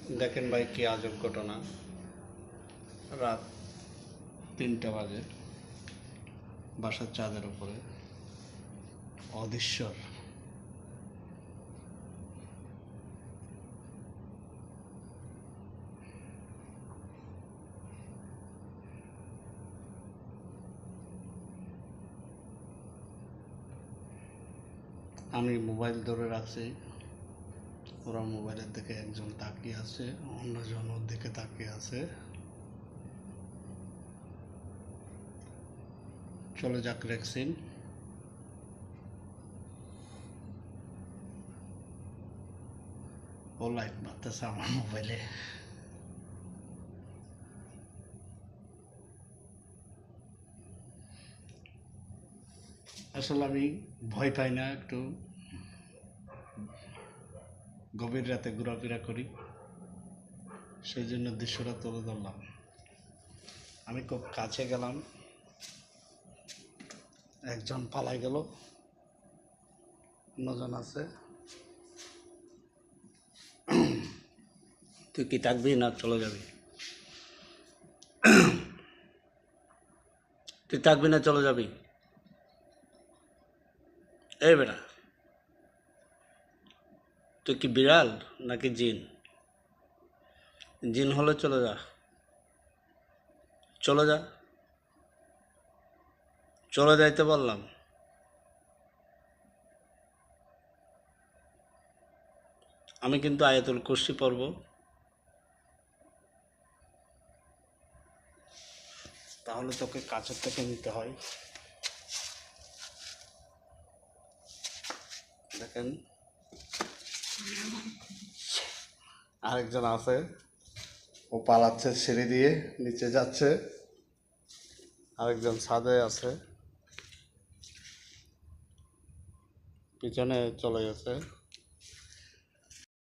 দেখেন ভাই কি আজব ঘটনা। রাত 3টা বাজে, বাসার চাঁদের উপরে অদৃশ্যর আমি মোবাইল ধরে রাখছি, ওরা মোবাইলের দিকে একজন তাকিয়ে আছে, অন্যজন ওর দিকে তাকিয়ে আছে। চলে যাক রেক্সিন। ও লাইট মারতেছে আমার মোবাইলে। আসলে আমি ভয় পাই না, একটু গভীর রাতে ঘোরাফেরা করি, সেই জন্য দৃশ্যটা তুলে ধরলাম। আমি খুব কাছে গেলাম, একজন পালাই গেল, অন্যজন আছে। তুই কি থাকবি না চলে যাবি? তুই থাকবি না চলে যাবি? এই বেটা, তুই কি বিড়াল নাকি জিন? জিন হলে চলে যা, চলে যা, চলে যাইতে বললাম। আমি কিন্তু আয়াতুল কুরসি পড়ব, তাহলে তোকে কাছের থেকে নিতে হয়। দেখেন আরেকজন আছে, ও পালাচ্ছে সিঁড়ি দিয়ে, নিচে যাচ্ছে। আরেকজন ছাদে আছে, পিছনে চলে গেছে।